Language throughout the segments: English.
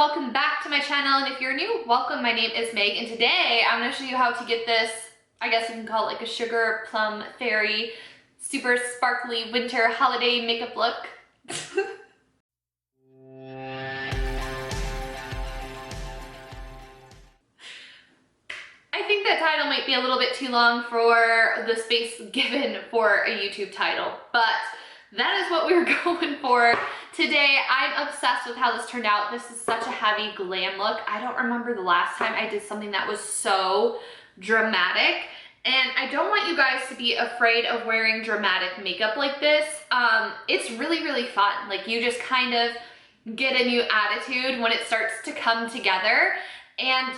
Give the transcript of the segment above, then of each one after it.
welcome back to my channel, and if you're new, welcome. My name is Meg, and today I'm going to show you how to get this, I guess you can call it like a sugar plum fairy, super sparkly winter holiday makeup look. I think that title might be a little bit too long for the space given for a YouTube title, but that is what we're going for today. I'm obsessed with how this turned out. This is such a heavy glam look. I don't remember the last time I did something that was so dramatic, and I don't want you guys to be afraid of wearing dramatic makeup like this. It's really fun. Like, you just kind of get a new attitude when it starts to come together, and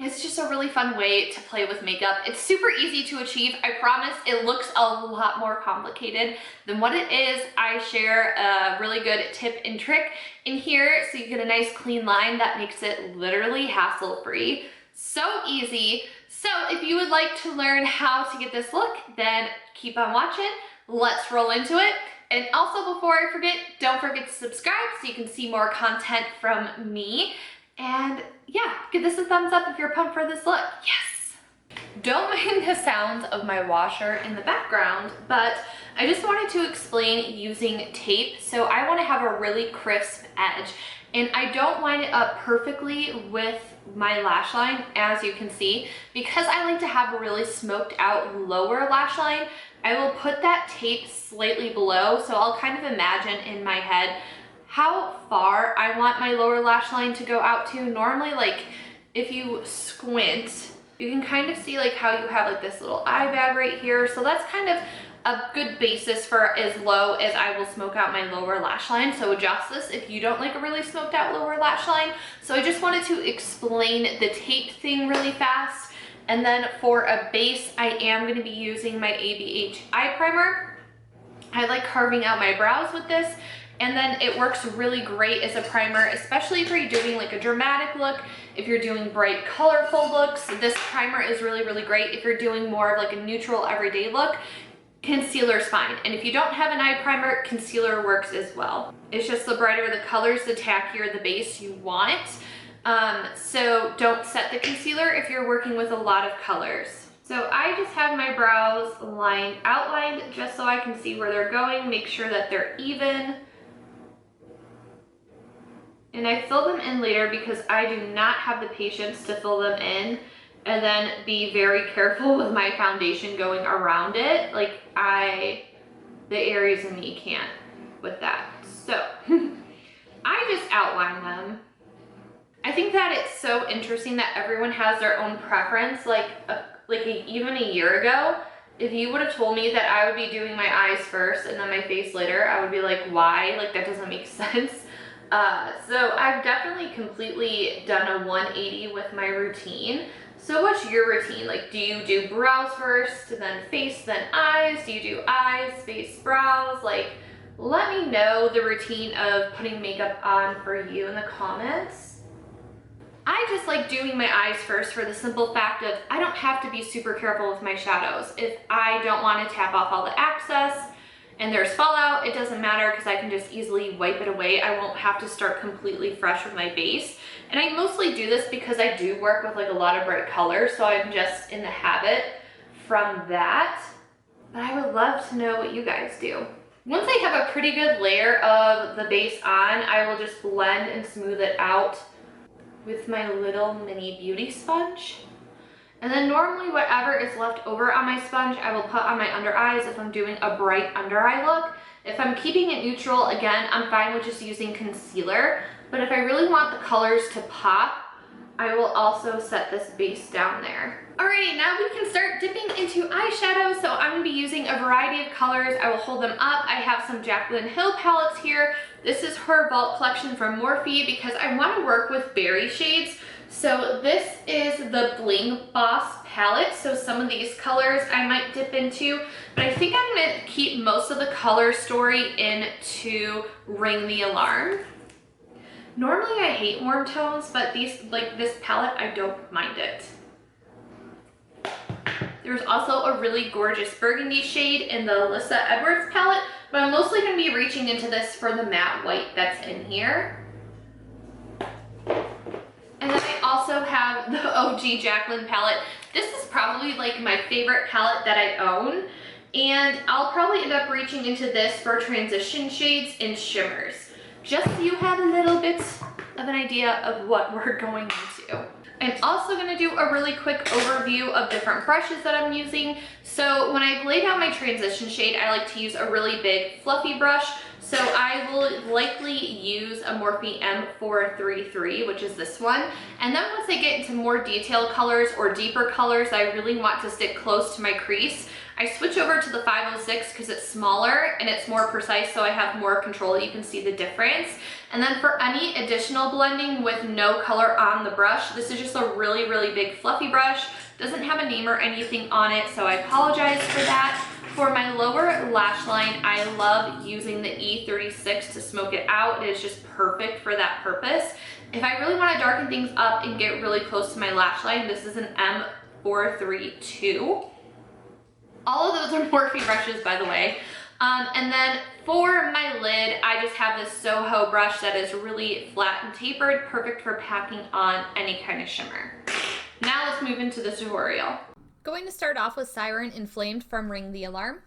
it's just a really fun way to play with makeup. It's super easy to achieve. I promise it looks a lot more complicated than what it is. I share a really good tip and trick in here so you get a nice clean line that makes it literally hassle-free. So easy. So if you would like to learn how to get this look, then keep on watching. Let's roll into it. And also, before I forget, don't forget to subscribe so you can see more content from me. And yeah, give this a thumbs up if you're pumped for this look. Yes! Don't mind the sounds of my washer in the background, but I just wanted to explain using tape. So I want to have a really crisp edge, and I don't line it up perfectly with my lash line, as you can see, because I like to have a really smoked out lower lash line. I will put that tape slightly below, so I'll kind of imagine in my head how far I want my lower lash line to go out to. Normally, like, if you squint, you can kind of see like how you have like this little eye bag right here. So that's kind of a good basis for as low as I will smoke out my lower lash line. So adjust this if you don't like a really smoked out lower lash line. So I just wanted to explain the tape thing really fast. And then for a base, I am going to be using my ABH eye primer. I like carving out my brows with this. And then it works really great as a primer, especially if you're doing like a dramatic look, if you're doing bright, colorful looks. This primer is really great. If you're doing more of like a neutral, everyday look, concealer's fine. And if you don't have an eye primer, concealer works as well. It's just the brighter the colors, the tackier the base you want. So don't set the concealer if you're working with a lot of colors. So I just have my brows outlined just so I can see where they're going, make sure that they're even. And I fill them in later because I do not have the patience to fill them in and then be very careful with my foundation going around it. Like, the Aries in me can't with that. So I just outline them. I think that it's so interesting that everyone has their own preference. Even a year ago, if you would have told me that I would be doing my eyes first and then my face later, I would be like, why? Like, that doesn't make sense. So I've definitely completely done a 180 with my routine. So what's your routine? Like, do you do brows first, then face, then eyes? Do you do eyes, face, brows? Like, let me know the routine of putting makeup on for you in the comments. I just like doing my eyes first for the simple fact of I don't have to be super careful with my shadows. If I don't want to tap off all the excess and there's fallout, it doesn't matter because I can just easily wipe it away. I won't have to start completely fresh with my base. And I mostly do this because I do work with like a lot of bright colors, so I'm just in the habit from that. But I would love to know what you guys do. Once I have a pretty good layer of the base on, I will just blend and smooth it out with my little mini beauty sponge. And then normally whatever is left over on my sponge, I will put on my under eyes if I'm doing a bright under eye look. If I'm keeping it neutral, again, I'm fine with just using concealer. But if I really want the colors to pop, I will also set this base down there. Alrighty, now we can start dipping into eyeshadow. So I'm gonna be using a variety of colors. I will hold them up. I have some Jaclyn Hill palettes here. This is her Vault collection from Morphe because I wanna work with berry shades. So this is the Bling Boss palette. So some of these colors I might dip into, but I think I'm gonna keep most of the color story into Ring the Alarm. Normally I hate warm tones, but this palette, I don't mind it. There's also a really gorgeous burgundy shade in the Alyssa Edwards palette, but I'm mostly gonna be reaching into this for the matte white that's in here. also have the OG Jaclyn palette. This is probably like my favorite palette that I own, and I'll probably end up reaching into this for transition shades and shimmers, just so you have a little bit of an idea of what we're going into. I'm also going to do a really quick overview of different brushes that I'm using. So when I laid out my transition shade, I like to use a really big fluffy brush. So I will likely use a Morphe M433, which is this one. And then once I get into more detailed colors or deeper colors, I really want to stick close to my crease, I switch over to the 506 because it's smaller and it's more precise, so I have more control. You can see the difference. And then for any additional blending with no color on the brush, this is just a really, really big fluffy brush. Doesn't have a name or anything on it, so I apologize for that. For my lower lash line, I love using the E36 to smoke it out. It is just perfect for that purpose. If I really want to darken things up and get really close to my lash line, this is an M432. All of those are Morphe brushes, by the way. And then for my lid, I just have this Soho brush that is really flat and tapered, perfect for packing on any kind of shimmer. Now let's move into the tutorial. Going to start off with Siren Inflamed from Ring the Alarm.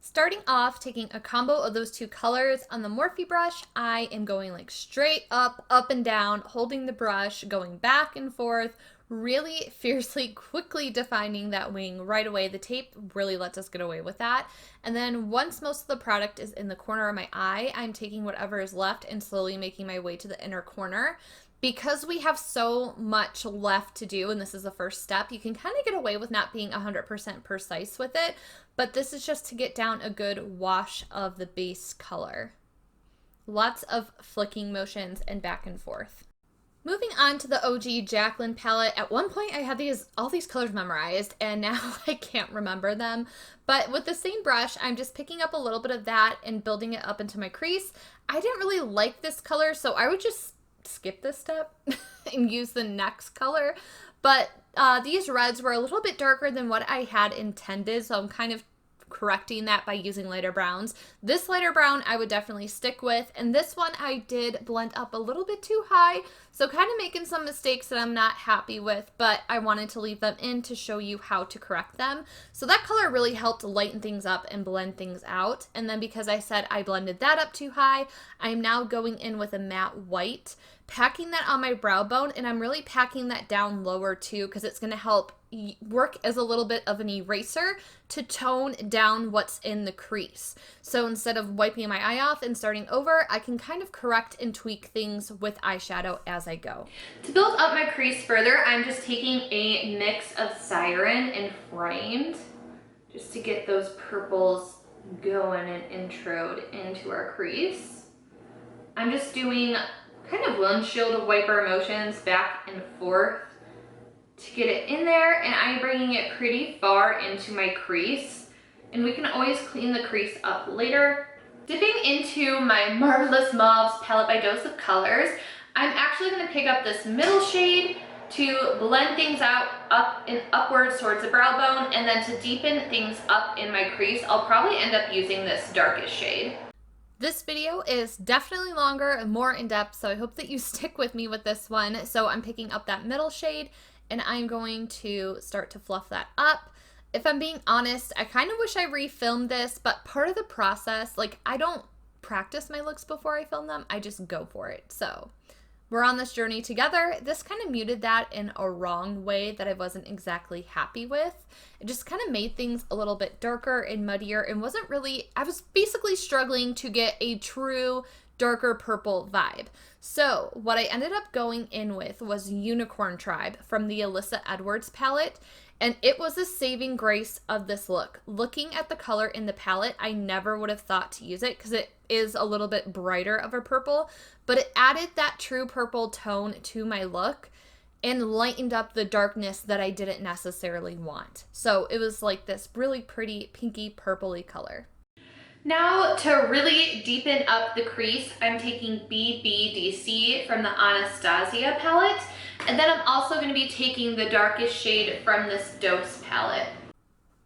Starting off, taking a combo of those two colors on the Morphe brush, I am going like straight up and down, holding the brush, going back and forth, really fiercely, quickly defining that wing right away. The tape really lets us get away with that. And then once most of the product is in the corner of my eye, I'm taking whatever is left and slowly making my way to the inner corner. Because we have so much left to do, and this is the first step, you can kind of get away with not being 100% precise with it, but this is just to get down a good wash of the base color. Lots of flicking motions and back and forth. Moving on to the OG Jaclyn palette. At one point I had all these colors memorized, and now I can't remember them. But with the same brush, I'm just picking up a little bit of that and building it up into my crease. I didn't really like this color, so I would just skip this step and use the next color. But these reds were a little bit darker than what I had intended, so I'm kind of correcting that by using lighter browns. This lighter brown I would definitely stick with, and this one I did blend up a little bit too high, so kind of making some mistakes that I'm not happy with, but I wanted to leave them in to show you how to correct them. So that color really helped lighten things up and blend things out. And then because I said I blended that up too high, I'm now going in with a matte white, packing that on my brow bone, and I'm really packing that down lower too because it's going to help work as a little bit of an eraser to tone down what's in the crease. So instead of wiping my eye off and starting over, I can kind of correct and tweak things with eyeshadow as I go. To build up my crease further, I'm just taking a mix of Siren and Framed just to get those purples going and introed into our crease. I'm just doing kind of windshield wiper motions back and forth to get it in there, and I'm bringing it pretty far into my crease, and we can always clean the crease up later. Dipping into my Marvelous Mauves palette by Dose of Colors, I'm actually going to pick up this middle shade to blend things out up and upwards towards the brow bone, and then to deepen things up in my crease, I'll probably end up using this darkest shade. This video is definitely longer and more in-depth, so I hope that you stick with me with this one. So I'm picking up that middle shade, and I'm going to start to fluff that up. If I'm being honest, I kind of wish I refilmed this, but part of the process, like, I don't practice my looks before I film them, I just go for it. So we're on this journey together. This kind of muted that in a wrong way that I wasn't exactly happy with. It just kind of made things a little bit darker and muddier, and wasn't really, I was basically struggling to get a true darker purple vibe. So what I ended up going in with was Unicorn Tribe from the Alyssa Edwards palette, and it was a saving grace of this look. Looking at the color in the palette, I never would have thought to use it because it is a little bit brighter of a purple, but it added that true purple tone to my look and lightened up the darkness that I didn't necessarily want. So it was like this really pretty pinky purpley color. Now to really deepen up the crease, I'm taking BBDC from the Anastasia palette, and then I'm also going to be taking the darkest shade from this Dose palette.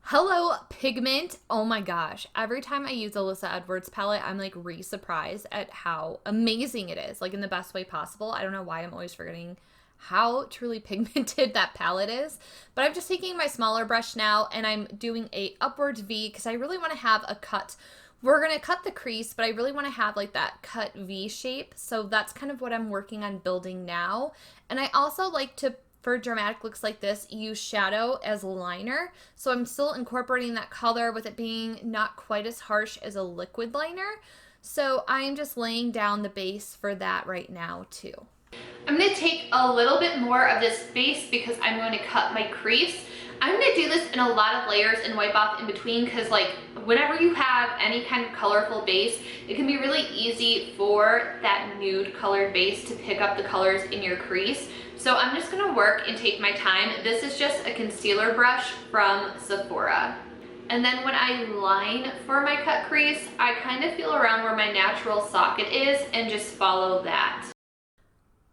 Hello Pigment. Oh my gosh, every time I use Alyssa Edwards palette, I'm like re-surprised at how amazing it is, like in the best way possible. I don't know why I'm always forgetting how truly pigmented that palette is. But I'm just taking my smaller brush now and I'm doing a upwards V because I really want to have a cut. We're going to cut the crease, but I really want to have like that cut V shape. So that's kind of what I'm working on building now. And I also like to, for dramatic looks like this, use shadow as liner. So I'm still incorporating that color with it being not quite as harsh as a liquid liner. So I'm just laying down the base for that right now too. I'm going to take a little bit more of this base because I'm going to cut my crease. I'm going to do this in a lot of layers and wipe off in between because like whenever you have any kind of colorful base, it can be really easy for that nude colored base to pick up the colors in your crease. So I'm just going to work and take my time. This is just a concealer brush from Sephora. And then when I line for my cut crease, I kind of feel around where my natural socket is and just follow that.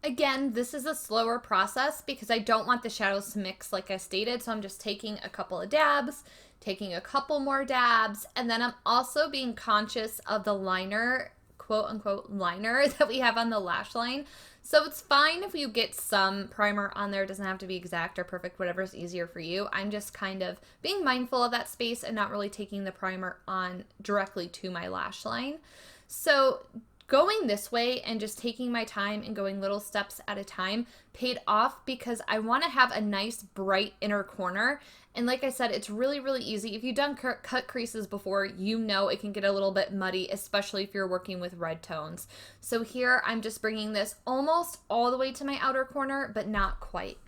Again, this is a slower process because I don't want the shadows to mix like I stated, so I'm just taking a couple of dabs, taking a couple more dabs, and then I'm also being conscious of the liner, quote unquote liner, that we have on the lash line. So it's fine if you get some primer on there. It doesn't have to be exact or perfect, whatever's easier for you. I'm just kind of being mindful of that space and not really taking the primer on directly to my lash line. So going this way and just taking my time and going little steps at a time paid off because I want to have a nice bright inner corner. And like I said, it's really, really easy. If you've done cut creases before, you know it can get a little bit muddy, especially if you're working with red tones. So here I'm just bringing this almost all the way to my outer corner, but not quite.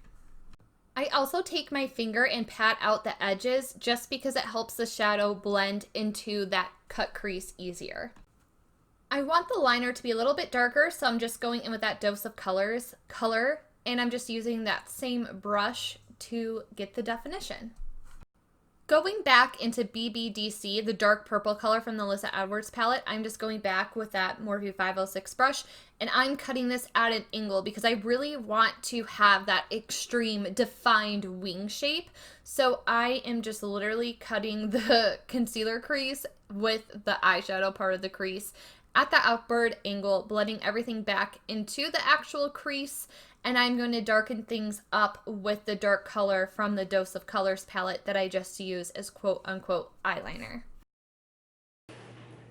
I also take my finger and pat out the edges just because it helps the shadow blend into that cut crease easier. I want the liner to be a little bit darker, so I'm just going in with that dose of color, and I'm just using that same brush to get the definition. Going back into BBDC, the dark purple color from the Alyssa Edwards palette, I'm just going back with that Morphe 506 brush, and I'm cutting this at an angle because I really want to have that extreme defined wing shape. So I am just literally cutting the concealer crease with the eyeshadow part of the crease at the outward angle, blending everything back into the actual crease, and I'm going to darken things up with the dark color from the Dose of Colors palette that I just used as quote-unquote eyeliner.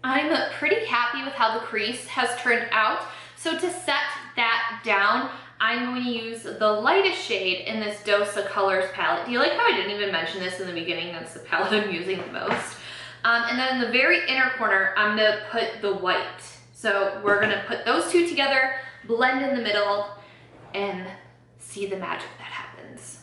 I'm pretty happy with how the crease has turned out, so to set that down, I'm going to use the lightest shade in this Dose of Colors palette. Do you like how I didn't even mention this in the beginning? That's the palette I'm using the most. And then in the very inner corner, I'm going to put the white. So we're going to put those two together, blend in the middle, and see the magic that happens.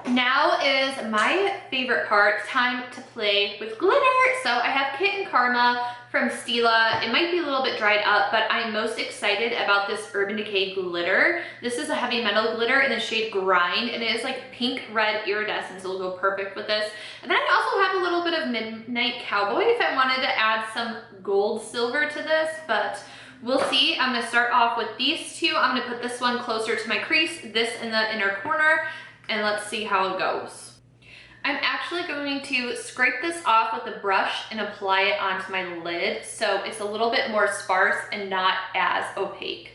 Now is my favorite part, time to play with glitter. So I have Kit & Karma from Stila. It might be a little bit dried up, but I'm most excited about this Urban Decay glitter. This is a heavy metal glitter in the shade Grind, and it is like pink red iridescence. It'll go perfect with this. And then I also have a little bit of Midnight Cowboy if I wanted to add some gold silver to this, but we'll see. I'm gonna start off with these two. I'm gonna put this one closer to my crease, this in the inner corner, and let's see how it goes. I'm actually going to scrape this off with a brush and apply it onto my lid so it's a little bit more sparse and not as opaque.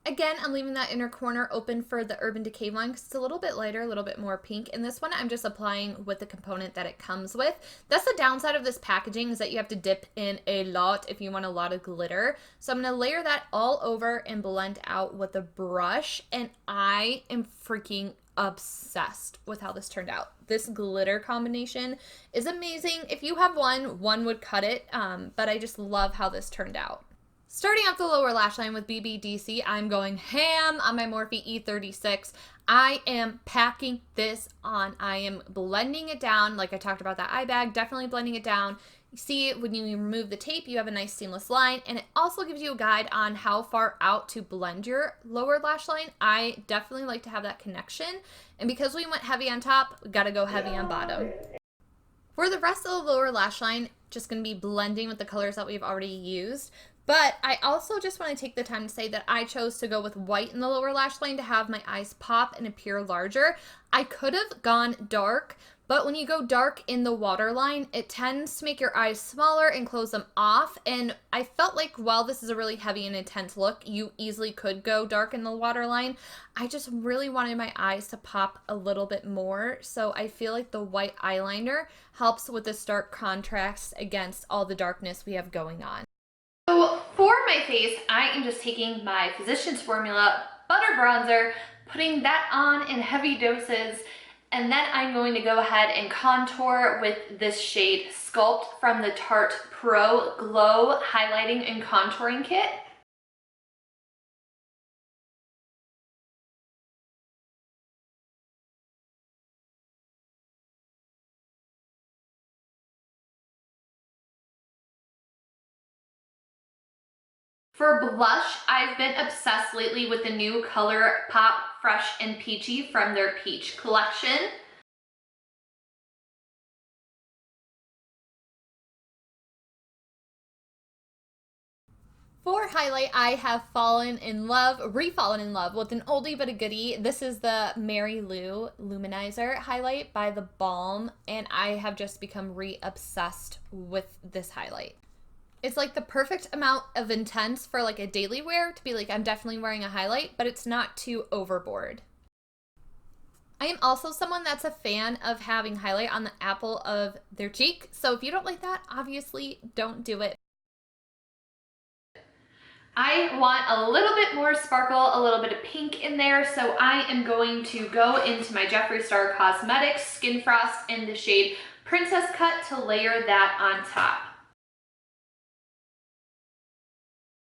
Again, I'm leaving that inner corner open for the Urban Decay one because it's a little bit lighter, a little bit more pink. And this one I'm just applying with the component that it comes with. That's the downside of this packaging, is that you have to dip in a lot if you want a lot of glitter. So I'm going to layer that all over and blend out with a brush. And I am freaking obsessed with how this turned out. This glitter combination is amazing. If you have one would cut it, but I just love how this turned out. Starting off the lower lash line with BBDC, I'm going ham on my Morphe E36. I am packing this on. I am blending it down, like I talked about that eye bag, definitely blending it down. You see, when you remove the tape, you have a nice seamless line, and it also gives you a guide on how far out to blend your lower lash line. I definitely like to have that connection, and because we went heavy on top, we gotta go heavy on bottom. For the rest of the lower lash line, just gonna be blending with the colors that we've already used. But I also just want to take the time to say that I chose to go with white in the lower lash line to have my eyes pop and appear larger. I could have gone dark But when you go dark in the waterline, it tends to make your eyes smaller and close them off. And I felt like while this is a really heavy and intense look, you easily could go dark in the waterline. I just really wanted my eyes to pop a little bit more. So I feel like the white eyeliner helps with the stark contrast against all the darkness we have going on. So for my face, I am just taking my Physicians Formula Butter Bronzer, putting that on in heavy doses, and then I'm going to go ahead and contour with this shade Sculpt from the Tarte Pro Glow Highlighting and Contouring Kit. For blush, I've been obsessed lately with the new color Pop Fresh and Peachy from their Peach collection. For highlight, I have re-fallen in love with an oldie but a goodie. This is the Mary Lou Luminizer highlight by The Balm, and I have just become re-obsessed with this highlight. It's like the perfect amount of intense for like a daily wear to be like, I'm definitely wearing a highlight, but it's not too overboard. I am also someone that's a fan of having highlight on the apple of their cheek. So if you don't like that, obviously don't do it. I want a little bit more sparkle, a little bit of pink in there, so I am going to go into my Jeffree Star Cosmetics Skin Frost in the shade Princess Cut to layer that on top.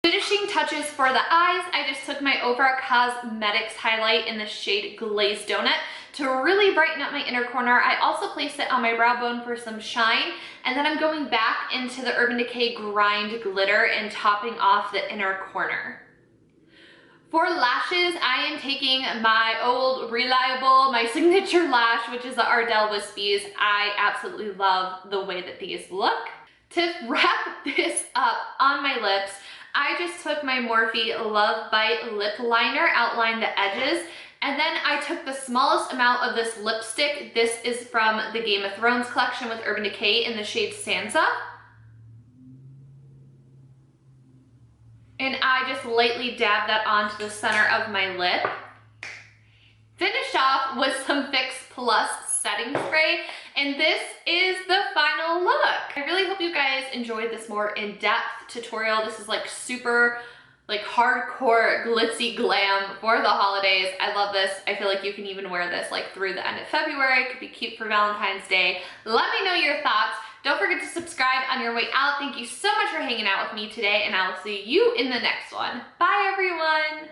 Finishing touches for the eyes, I just took my Ofra Cosmetics highlight in the shade Glazed Donut to really brighten up my inner corner. I also placed it on my brow bone for some shine, and then I'm going back into the Urban Decay Grind Glitter and topping off the inner corner. For lashes, I am taking my old reliable, my signature lash, which is the Ardell Wispies. I absolutely love the way that these look. To wrap this up on my lips, I just took my Morphe Love Bite lip liner, outlined the edges, and then I took the smallest amount of this lipstick. This is from the Game of Thrones collection with Urban Decay in the shade Sansa. And I just lightly dabbed that onto the center of my lip. Finished off with some Fix Plus setting spray, and this is the final look. I really hope you guys enjoyed this more in-depth tutorial. This is like super hardcore glitzy glam for the holidays. I love this. I feel like you can even wear this like through the end of February. It could be cute for Valentine's Day. Let me know your thoughts. Don't forget to subscribe on your way out. Thank you so much for hanging out with me today, and I'll see you in the next one. Bye everyone.